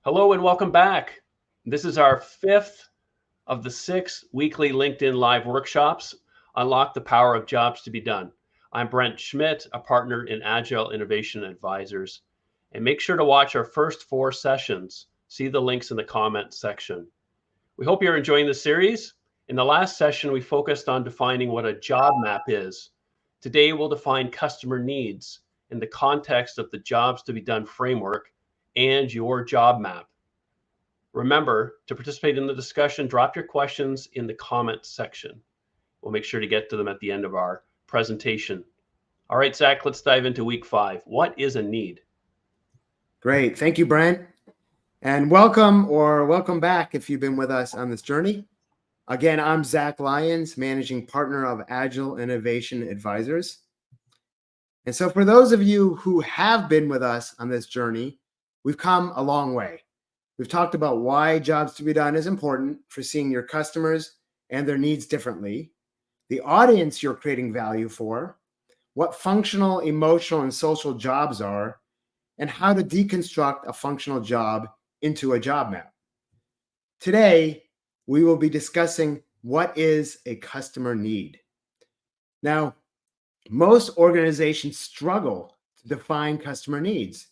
Hello and welcome back. This is our fifth of the six weekly LinkedIn Live workshops, Unlock the Power of Jobs to be Done. I'm Brent Schmidt, a partner in Agile Innovation Advisors. And make sure to watch our first four sessions. See the links in the comments section. We hope you're enjoying the series. In the last session, we focused on defining what a job map is. Today, we'll define customer needs in the context of the Jobs to be Done framework and your job map. Remember, to participate in the discussion, drop your questions in the comments section. We'll make sure to get to them at the end of our presentation. All right, Zach, let's dive into week 5. What is a need? Great. Thank you, Brent. And welcome back if you've been with us on this journey. Again, I'm Zach Lyons, managing partner of Agile Innovation Advisors. And so for those of you who have been with us on this journey, we've come a long way. We've talked about why jobs to be done is important for seeing your customers and their needs differently, the audience you're creating value for, what functional, emotional, and social jobs are, and how to deconstruct a functional job into a job map. Today, we will be discussing what is a customer need. Now, most organizations struggle to define customer needs,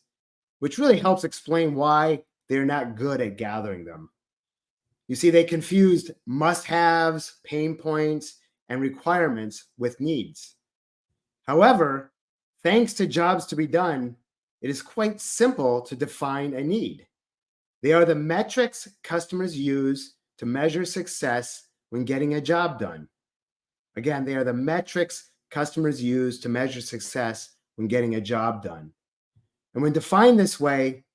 which really helps explain why they're not good at gathering them. You see, they confused must-haves, pain points, and requirements with needs. However, thanks to jobs to be done, it is quite simple to define a need. They are the metrics customers use to measure success when getting a job done. Again, they are the metrics customers use to measure success when getting a job done. And when defined this way,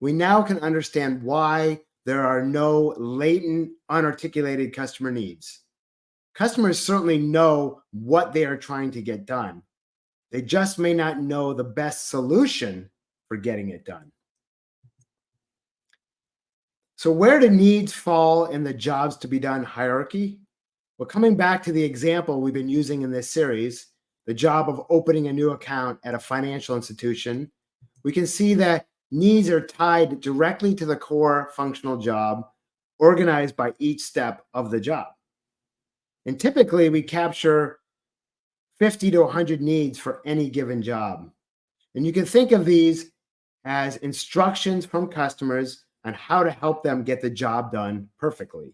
we now can understand why there are no latent, unarticulated customer needs. Customers certainly know what they are trying to get done. They just may not know the best solution for getting it done. So where do needs fall in the jobs to be done hierarchy? Well, coming back to the example we've been using in this series, the job of opening a new account at a financial institution, we can see that needs are tied directly to the core functional job, organized by each step of the job. And typically, we capture 50 to 100 needs for any given job. And you can think of these as instructions from customers on how to help them get the job done perfectly.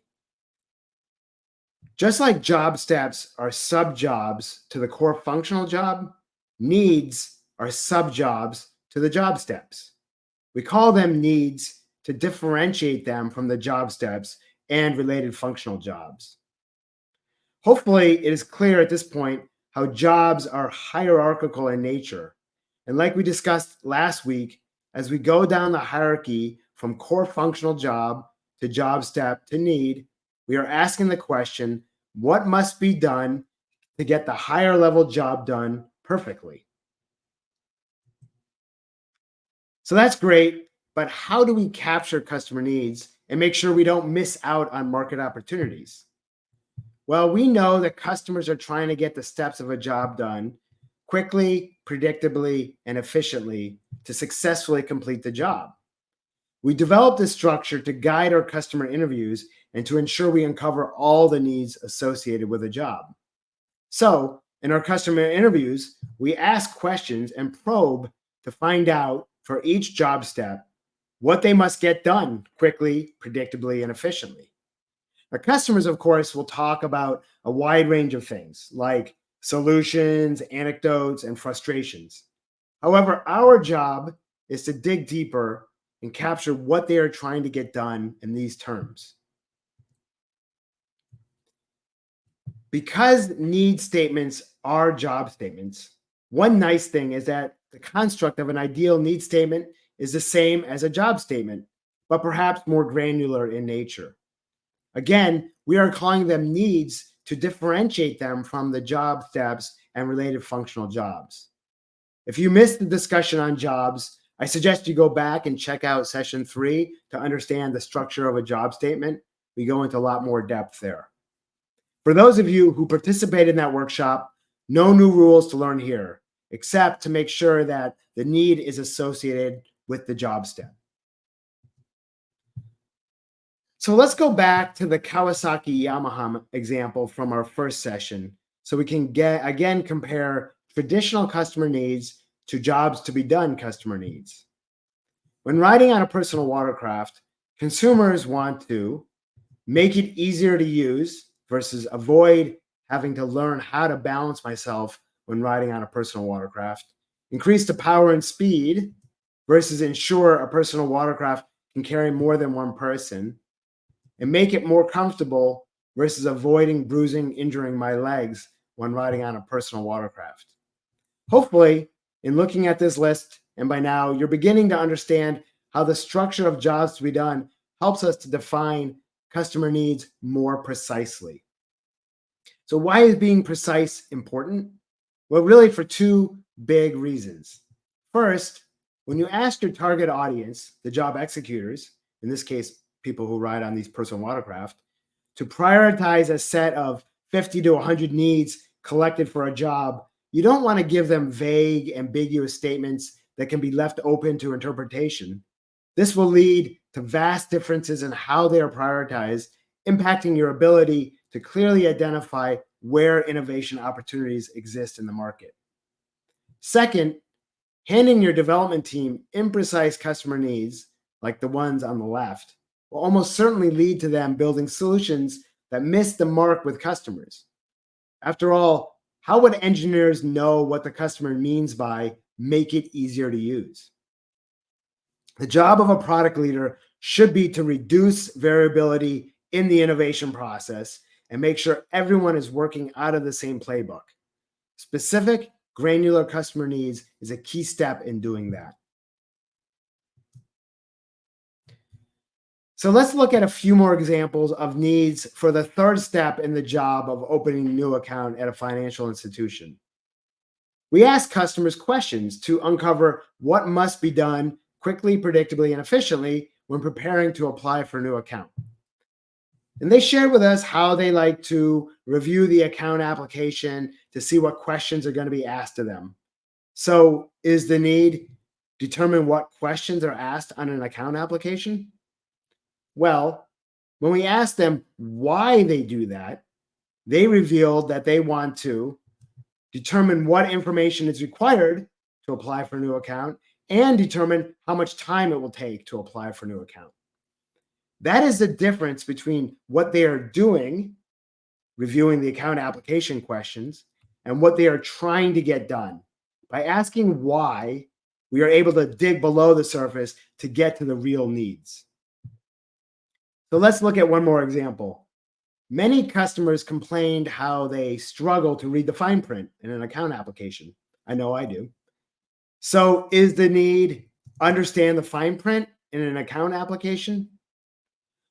Just like job steps are sub-jobs to the core functional job, needs are sub-jobs to the job steps. We call them needs to differentiate them from the job steps and related functional jobs. Hopefully, it is clear at this point how jobs are hierarchical in nature. And like we discussed last week, as we go down the hierarchy from core functional job to job step to need, we are asking the question, what must be done to get the higher level job done perfectly? So that's great, but how do we capture customer needs and make sure we don't miss out on market opportunities? Well, we know that customers are trying to get the steps of a job done quickly, predictably, and efficiently to successfully complete the job. We developed this structure to guide our customer interviews and to ensure we uncover all the needs associated with a job. So, in our customer interviews, we ask questions and probe to find out for each job step what they must get done quickly, predictably, and efficiently. Our customers, of course, will talk about a wide range of things like solutions, anecdotes, and frustrations. However, our job is to dig deeper and capture what they are trying to get done in these terms. Because need statements are job statements, one nice thing is that the construct of an ideal need statement is the same as a job statement, but perhaps more granular in nature. Again, we are calling them needs to differentiate them from the job steps and related functional jobs. If you missed the discussion on jobs, I suggest you go back and check out session 3 to understand the structure of a job statement. We go into a lot more depth there. For those of you who participated in that workshop, no new rules to learn here, except to make sure that the need is associated with the job step. So let's go back to the Kawasaki Yamaha example from our first session so we can again compare traditional customer needs to jobs to be done customer needs. When riding on a personal watercraft, consumers want to make it easier to use versus avoid having to learn how to balance myself when riding on a personal watercraft, increase the power and speed versus ensure a personal watercraft can carry more than one person, and make it more comfortable versus avoiding bruising, injuring my legs when riding on a personal watercraft. Hopefully, in looking at this list, and by now, you're beginning to understand how the structure of jobs to be done helps us to define customer needs more precisely. So why is being precise important? Well, really for two big reasons. First, when you ask your target audience, the job executors, in this case, people who ride on these personal watercraft, to prioritize a set of 50 to 100 needs collected for a job, you don't want to give them vague, ambiguous statements that can be left open to interpretation. This will lead to vast differences in how they are prioritized, impacting your ability to clearly identify where innovation opportunities exist in the market. Second, handing your development team imprecise customer needs, like the ones on the left, will almost certainly lead to them building solutions that miss the mark with customers. After all, how would engineers know what the customer means by make it easier to use? The job of a product leader should be to reduce variability in the innovation process and make sure everyone is working out of the same playbook. Specific, granular customer needs is a key step in doing that. So let's look at a few more examples of needs for the third step in the job of opening a new account at a financial institution. We ask customers questions to uncover what must be done quickly, predictably, and efficiently when preparing to apply for a new account. And they shared with us how they like to review the account application to see what questions are going to be asked of them. So is the need determine what questions are asked on an account application? Well, when we asked them why they do that, they revealed that they want to determine what information is required to apply for a new account and determine how much time it will take to apply for a new account. That is the difference between what they are doing, reviewing the account application questions, and what they are trying to get done. By asking why, we are able to dig below the surface to get to the real needs. So let's look at one more example. Many customers complained how they struggle to read the fine print in an account application. I know I do. So is the need understand the fine print in an account application?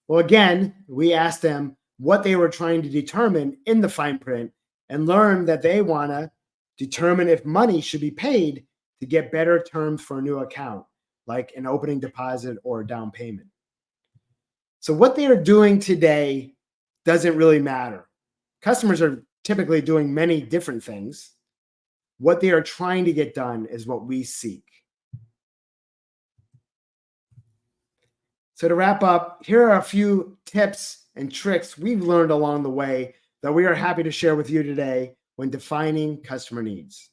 Well, again, we asked them what they were trying to determine in the fine print and learned that they want to determine if money should be paid to get better terms for a new account, like an opening deposit or a down payment. So what they are doing today doesn't really matter. Customers are typically doing many different things. What they are trying to get done is what we seek. So to wrap up, here are a few tips and tricks we've learned along the way that we are happy to share with you today when defining customer needs.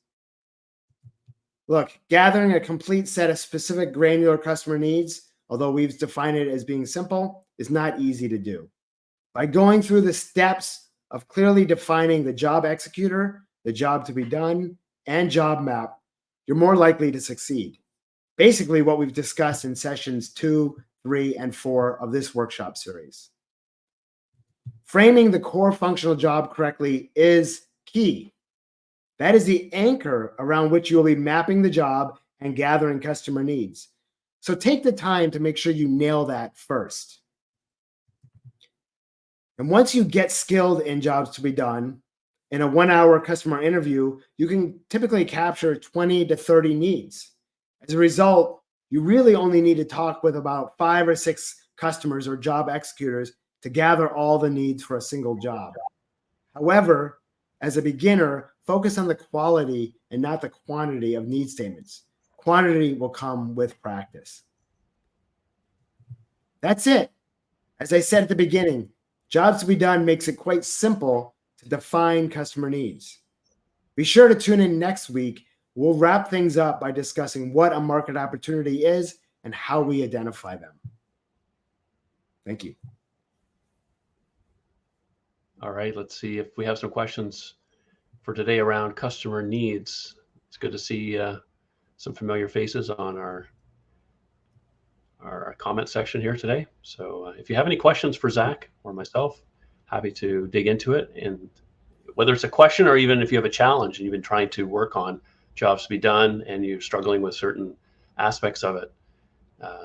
Look, gathering a complete set of specific granular customer needs, although we've defined it as being simple, is not easy to do. By going through the steps of clearly defining the job executor, the job to be done, and job map, you're more likely to succeed. Basically, what we've discussed in sessions 2, 3, and 4 of this workshop series. Framing the core functional job correctly is key. That is the anchor around which you'll be mapping the job and gathering customer needs. So take the time to make sure you nail that first. And once you get skilled in jobs to be done, in a 1-hour customer interview, you can typically capture 20 to 30 needs. As a result, you really only need to talk with about 5 or 6 customers or job executors to gather all the needs for a single job. However, as a beginner, focus on the quality and not the quantity of need statements. Quantity will come with practice. That's it. As I said at the beginning, Jobs to be Done makes it quite simple to define customer needs. Be sure to tune in next week. We'll wrap things up by discussing what a market opportunity is and how we identify them. Thank you. All right, let's see if we have some questions for today around customer needs. It's good to see some familiar faces on our comment section here today. So if you have any questions for Zach or myself, happy to dig into it. And whether it's a question or even if you have a challenge and you've been trying to work on Jobs to be Done and you're struggling with certain aspects of it,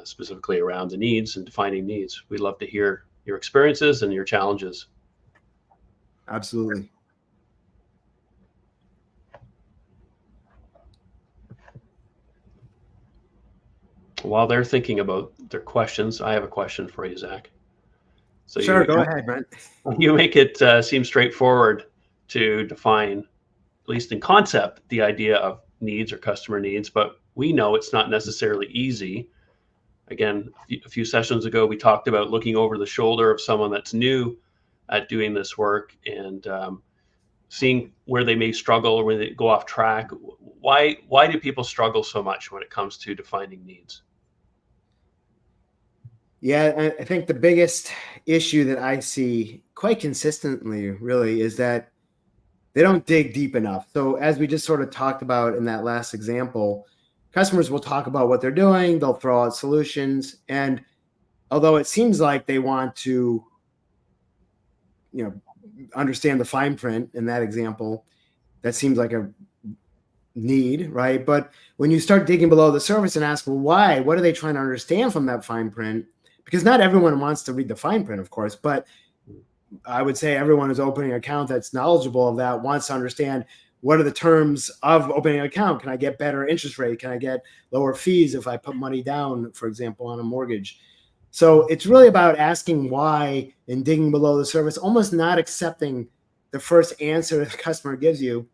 specifically around the needs and defining needs, we'd love to hear your experiences and your challenges. Absolutely. While they're thinking about their questions, I have a question for you, Zach. So sure, go ahead, Brent. You make it seem straightforward to define, at least in concept, the idea of needs or customer needs, but we know it's not necessarily easy. Again, a few sessions ago, we talked about looking over the shoulder of someone that's new at doing this work and seeing where they may struggle or where they go off track. Why do people struggle so much when it comes to defining needs? Yeah, I think the biggest issue that I see quite consistently really is that they don't dig deep enough. So as we just sort of talked about in that last example, customers will talk about what they're doing, they'll throw out solutions, and although it seems like they want to, understand the fine print in that example, that seems like a need, right? But when you start digging below the surface and ask, well, why? What are they trying to understand from that fine print? Because not everyone wants to read the fine print, of course, but I would say everyone who's opening an account that's knowledgeable of that wants to understand what are the terms of opening an account. Can I get better interest rate? Can I get lower fees if I put money down, for example, on a mortgage? So it's really about asking why and digging below the surface, almost not accepting the first answer the customer gives you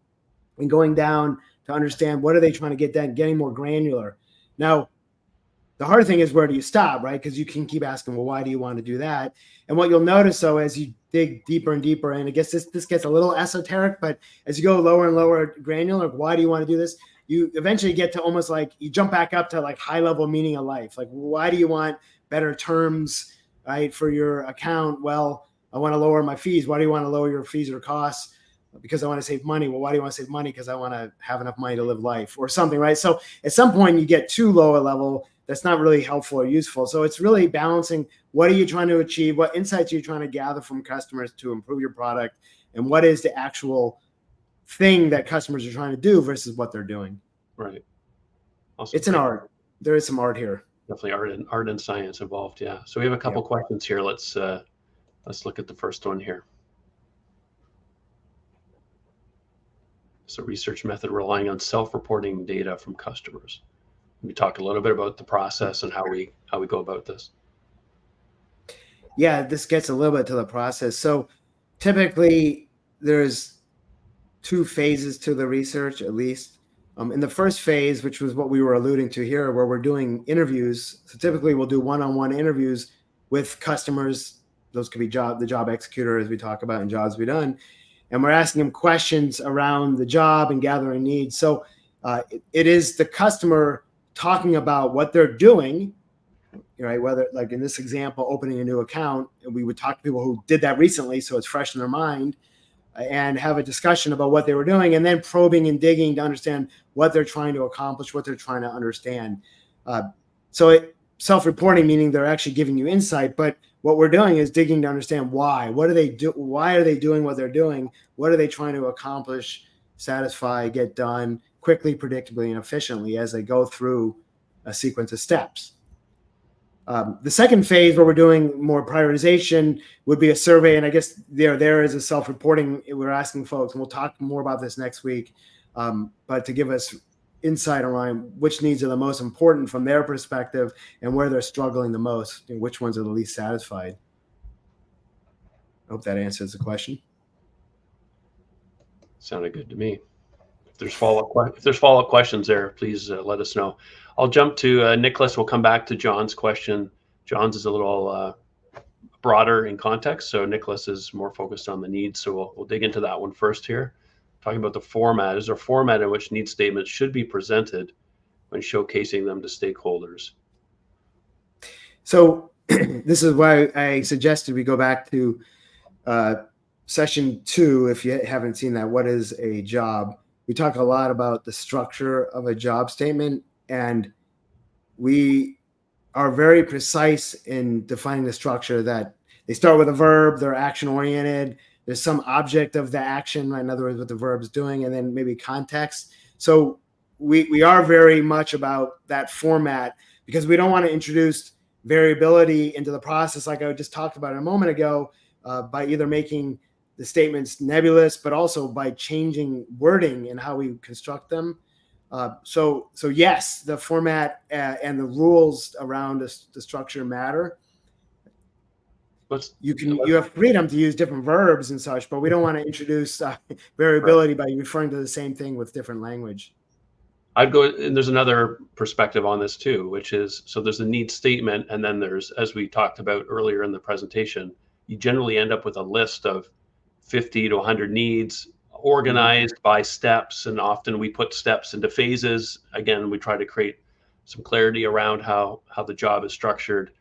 and going down to understand what are they trying to get done, getting more granular. Now, the hard thing is, where do you stop, right? Because you can keep asking, well, why do you want to do that? And what you'll notice, though, as you dig deeper and deeper, and I guess this gets a little esoteric, but as you go lower and lower granular, why do you want to do this? You eventually get to almost like you jump back up to like high level meaning of life. Like, why do you want better terms, right, for your account? Well, I want to lower my fees. Why do you want to lower your fees or costs? Because I want to save money. Well, why do you want to save money? Because I want to have enough money to live life or something, right? So at some point you get too low a level. That's not really helpful or useful. So it's really balancing what are you trying to achieve, what insights are you trying to gather from customers to improve your product, and what is the actual thing that customers are trying to do versus what they're doing. Right. Awesome. It's an art. There is some art here. Definitely art and science involved. Yeah. So we have a couple questions here. Let's look at the first one here. It's a research method relying on self-reporting data from customers. We talked a little bit about the process and how we go about this. Yeah, this gets a little bit to the process. So typically there's two phases to the research, at least. In the first phase, which was what we were alluding to here, where we're doing interviews. So typically we'll do one-on-one interviews with customers. Those could be the job executor, as we talk about in Jobs to be Done. And we're asking them questions around the job and gathering needs. So it is the customer talking about what they're doing, right? Whether, like in this example, opening a new account, we would talk to people who did that recently, so it's fresh in their mind, and have a discussion about what they were doing, and then probing and digging to understand what they're trying to accomplish, what they're trying to understand. Self-reporting, meaning they're actually giving you insight, but what we're doing is digging to understand why. What do they do? Why are they doing what they're doing? What are they trying to accomplish, satisfy, get done quickly, predictably, and efficiently as they go through a sequence of steps? The second phase, where we're doing more prioritization, would be a survey. And I guess there is a self-reporting. We're asking folks, and we'll talk more about this next week, but to give us insight around which needs are the most important from their perspective and where they're struggling the most and which ones are the least satisfied. I hope that answers the question. Sounded good to me. If there's follow-up questions there, please let us know. I'll jump to Nicholas. We'll come back to John's question. John's is a little broader in context. So Nicholas is more focused on the needs. So we'll dig into that one first here. Talking about the format. Is there a format in which need statements should be presented when showcasing them to stakeholders? So this is why I suggested we go back to session 2. If you haven't seen that, what is a job? We talk a lot about the structure of a job statement, and we are very precise in defining the structure, that they start with a verb, they're action oriented, there's some object of the action, right? In other words, what the verb's doing, and then maybe context. So we are very much about that format, because we don't want to introduce variability into the process, like I just talked about a moment ago, by either making the statements nebulous, but also by changing wording and how we construct them. So yes, the format and the rules around the structure matter. You have freedom to use different verbs and such, but we don't want to introduce variability by referring to the same thing with different language. I'd go, and there's another perspective on this too, which is, so there's a need statement, and then there's, as we talked about earlier in the presentation, you generally end up with a list of 50 to 100 needs organized by steps, and often we put steps into phases. Again, we try to create some clarity around how the job is structured.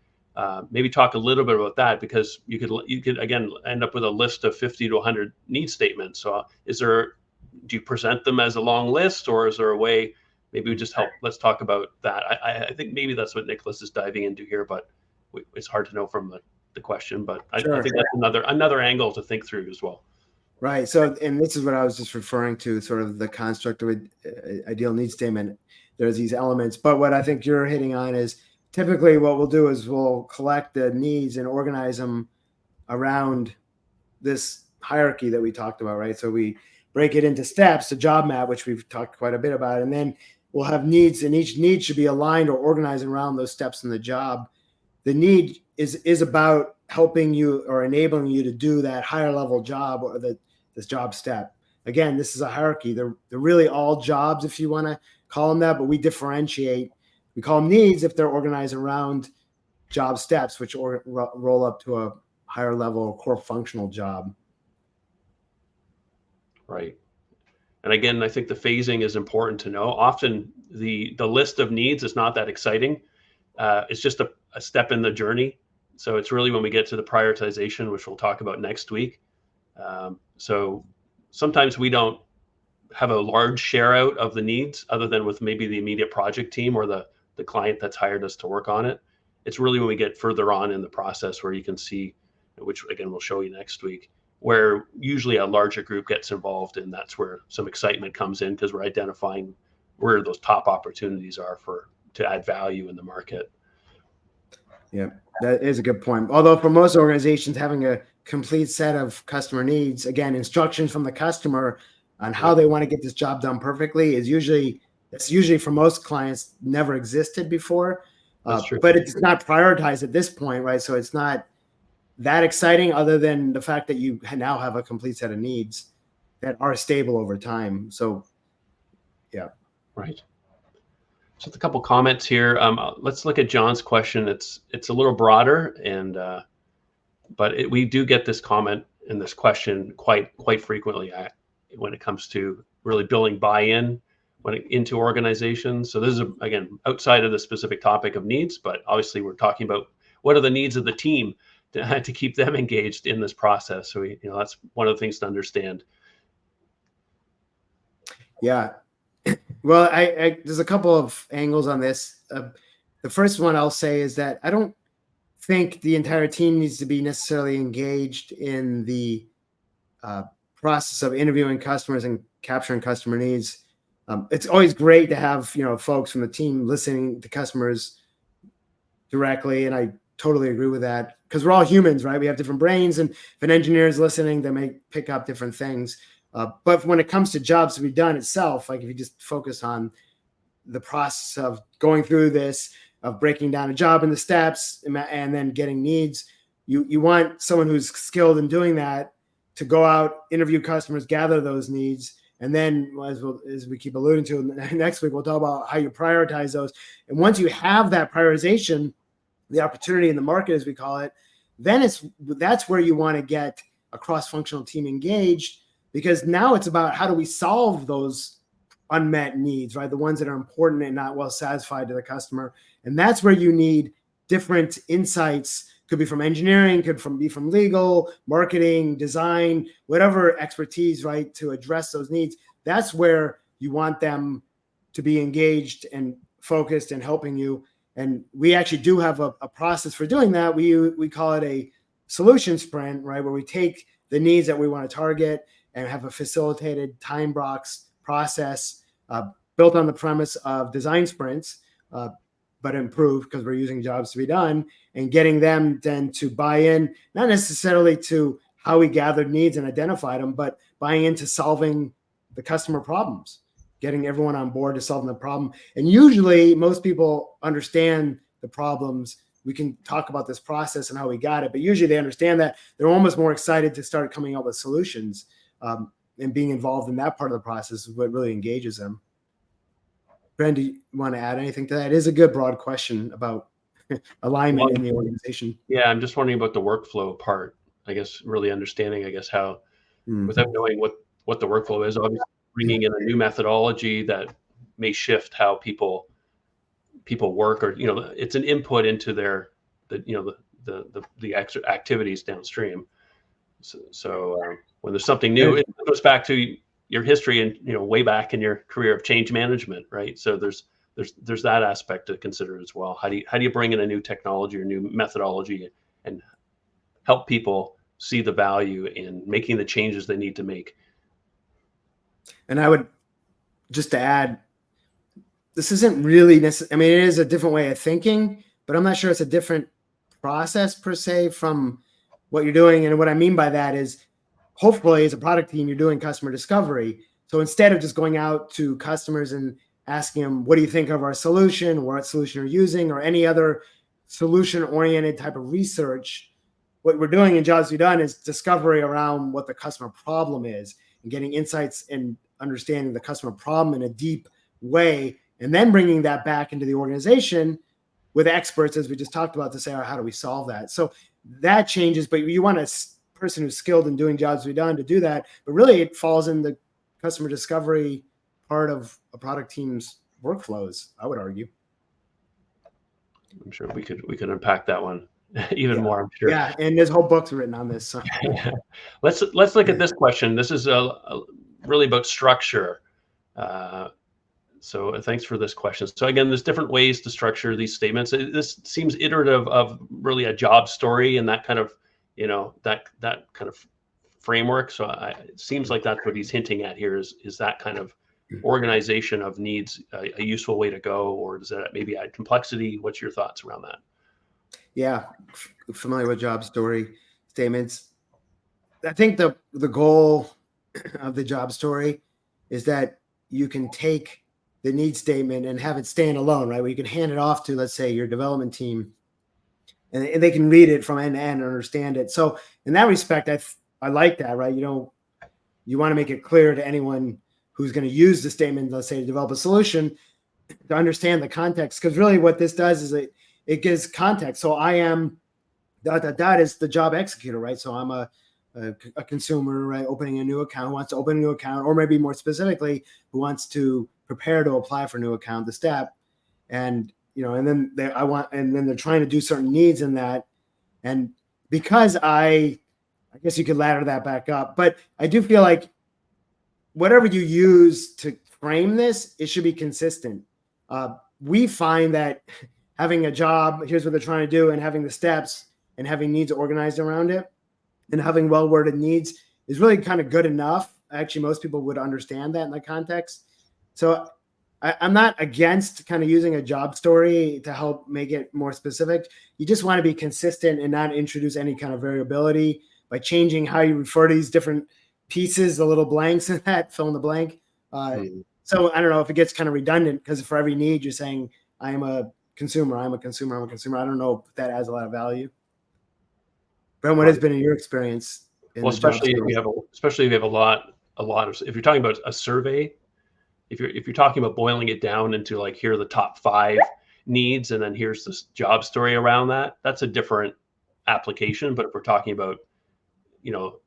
Maybe talk a little bit about that, because you could again end up with a list of 50 to 100 need statements. So do you present them as a long list, or is there a way? Maybe we just let's talk about that. I think maybe that's what Nicholas is diving into here, but it's hard to know from the question, but Sure. I think that's another angle to think through as well. Right. So, and this is what I was just referring to, sort of the construct of an ideal need statement. There's these elements, but what I think you're hitting on is typically what we'll do is we'll collect the needs and organize them around this hierarchy that we talked about, right? So we break it into steps, the job map, which we've talked quite a bit about, and then we'll have needs, and each need should be aligned or organized around those steps in the job. The need is about helping you or enabling you to do that higher level job, or this job step. Again, this is a hierarchy. They're really all jobs, if you want to call them that, but we differentiate. We call them needs if they're organized around job steps, which roll up to a higher level core functional job. Right. And again, I think the phasing is important to know. Often the list of needs is not that exciting. It's just a step in the journey. So it's really when we get to the prioritization, which we'll talk about next week. So sometimes we don't have a large share out of the needs, other than with maybe the immediate project team or the client that's hired us to work on it. It's really when we get further on in the process where you can see, which again, we'll show you next week, where usually a larger group gets involved, and that's where some excitement comes in, because we're identifying where those top opportunities are to add value in the market. Yeah, that is a good point. Although for most organizations, having a complete set of customer needs, again, instructions from the customer on how they want to get this job done perfectly, it's usually for most clients never existed before. That's true. But it's not prioritized at this point, right? So it's not that exciting, other than the fact that you now have a complete set of needs that are stable over time. So, yeah. Right. Just a couple comments here. Let's look at John's question. It's a little broader, and but we do get this comment and this question quite frequently when it comes to really building buy-in into organizations. So this is again outside of the specific topic of needs, but obviously we're talking about what are the needs of the team to keep them engaged in this process. So that's one of the things to understand. Yeah. Well, there's a couple of angles on this. The first one I'll say is that I don't think the entire team needs to be necessarily engaged in the process of interviewing customers and capturing customer needs. It's always great to have folks from the team listening to customers directly, and I totally agree with that, because we're all humans, right? We have different brains, and if an engineer is listening, they may pick up different things. But when it comes to jobs to be done itself, like if you just focus on the process of going through this, of breaking down a job into steps and then getting needs, you want someone who's skilled in doing that to go out, interview customers, gather those needs. And then as we keep alluding to next week, we'll talk about how you prioritize those. And once you have that prioritization, the opportunity in the market, as we call it, then that's where you want to get a cross-functional team engaged, because now it's about how do we solve those unmet needs, right? The ones that are important and not well satisfied to the customer. And that's where you need different insights. Could be from engineering, could be from legal, marketing, design, whatever expertise, right, to address those needs. That's where you want them to be engaged and focused and helping you. And we actually do have a process for doing that. We call it a solution sprint, right, where we take the needs that we want to target and have a facilitated time box process built on the premise of design sprints, but improved because we're using jobs to be done, and getting them then to buy in, not necessarily to how we gathered needs and identified them, but buying into solving the customer problems, getting everyone on board to solving the problem. And usually most people understand the problems. We can talk about this process and how we got it, but usually they understand that. They're almost more excited to start coming up with solutions, and being involved in that part of the process is what really engages them. Brent, do you want to add anything to that? It is a good broad question about alignment in the organization. Yeah, I'm just wondering about the workflow part. I guess really understanding, how without knowing what the workflow is, obviously bringing in a new methodology that may shift how people work, or it's an input into the extra activities downstream. So when there's something new, it goes back to your history and way back in your career of change management, right? So there's that aspect to consider as well. How do you bring in a new technology or new methodology and help people see the value in making the changes they need to make? And I would just to add, this isn't really necessary. I mean, it is a different way of thinking, but I'm not sure it's a different process per se from what you're doing. And what I mean by that is, hopefully as a product team, you're doing customer discovery. So instead of just going out to customers and asking them, what do you think of our solution, what solution you're using, or any other solution-oriented type of research, what we're doing in Jobs to Be Done is discovery around what the customer problem is and getting insights and understanding the customer problem in a deep way, and then bringing that back into the organization with experts, as we just talked about, to say, how do we solve that? So that changes, but you want a person who's skilled in doing Jobs to Be Done to do that. But really, it falls in the customer discovery part of a product team's workflows, I would argue. I'm sure we could unpack that one even more, I'm sure. Yeah, and there's whole books written on this. So. Let's look at this question. This is really about structure. So thanks for this question. So again, there's different ways to structure these statements. This seems iterative of really a job story and that kind of, that kind of framework. So it seems like that's what he's hinting at here is that kind of organization of needs a useful way to go, or does that maybe add complexity? What's your thoughts around that? Yeah, familiar with job story statements. I think the goal of the job story is that you can take the need statement and have it stand alone, right? Where you can hand it off to, let's say, your development team, and they can read it from end to end and understand it. So in that respect, I like that, right? You want to make it clear to anyone who's going to use the statement, let's say, to develop a solution, to understand the context. Because really what this does is it gives context. So I am ... is the job executor, right? So I'm a consumer, right, opening a new account, who wants to open a new account, or maybe more specifically, who wants to prepare to apply for a new account, the step. And and then they're trying to do certain needs in that. And because I guess you could ladder that back up, but I do feel like whatever you use to frame this, it should be consistent. We find that having a job, here's what they're trying to do, and having the steps and having needs organized around it and having well-worded needs is really kind of good enough. Actually, most people would understand that in the context. So I'm not against kind of using a job story to help make it more specific. You just want to be consistent and not introduce any kind of variability by changing how you refer to these different pieces, the little blanks in that, fill in the blank. So I don't know if it gets kind of redundant, because for every need you're saying, I'm a consumer, I'm a consumer, I'm a consumer. I don't know if that adds a lot of value. Brent, what has been in your experience? Well, especially if you have a lot of, if you're talking about a survey, if you're talking about boiling it down into like, here are the top 5 needs, and then here's this job story around that, that's a different application, but if we're talking about,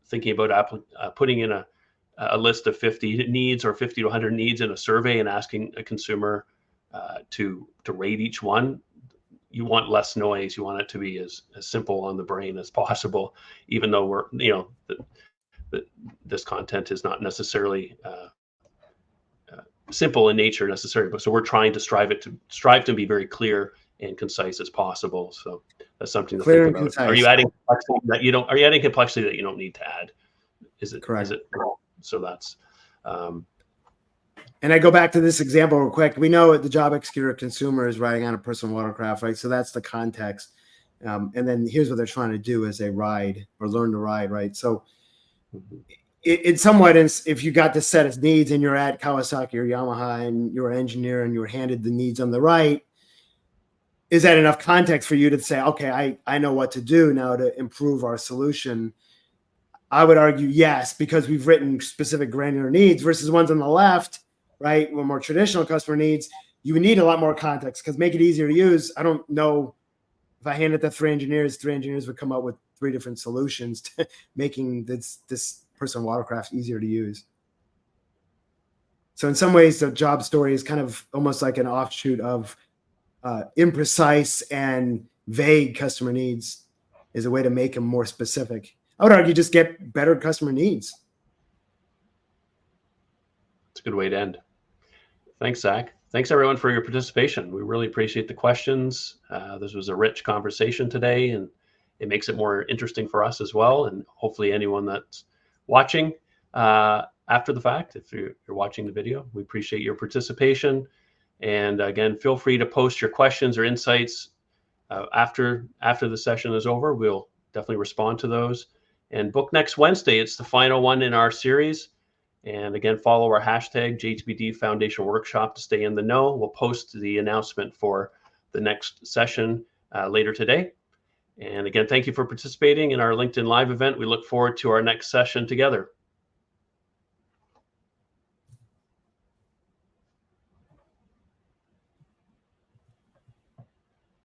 thinking about putting in a list of 50 needs or 50 to 100 needs in a survey and asking a consumer to rate each one, you want less noise. You want it to be as simple on the brain as possible, even though we're, this content is not necessarily simple in nature necessarily, but so we're trying to strive to be very clear and concise as possible. So that's something to Clear think and about. concise. Are you adding complexity that you don't? Are you adding complexity that you don't need to add? Is it correct? Is it so? That's. And I go back to this example real quick. We know the job executor consumer is riding on a personal watercraft, right? So that's the context. And then here's what they're trying to do as they ride or learn to ride, right? So it's somewhat, if you got this set of needs and you're at Kawasaki or Yamaha and you're an engineer and you're handed the needs on the right, is that enough context for you to say, okay, I know what to do now to improve our solution? I would argue yes, because we've written specific granular needs versus ones on the left, right? Where more traditional customer needs, you would need a lot more context because make it easier to use. I don't know if I hand it to three engineers would come up with 3 different solutions to making this personal watercraft easier to use. So in some ways, the job story is kind of almost like an offshoot of imprecise and vague customer needs is a way to make them more specific. I would argue just get better customer needs. It's a good way to end. Thanks, Zach. Thanks, everyone, for your participation. We really appreciate the questions. This was a rich conversation today, and it makes it more interesting for us as well, and hopefully anyone that's watching after the fact, if you're watching the video. We appreciate your participation. And again, feel free to post your questions or insights after the session is over. We'll definitely respond to those. And book next Wednesday. It's the final one in our series. And again, follow our hashtag JTBD Foundation Workshop to stay in the know. We'll post the announcement for the next session later today. And again, thank you for participating in our LinkedIn Live event. We look forward to our next session together.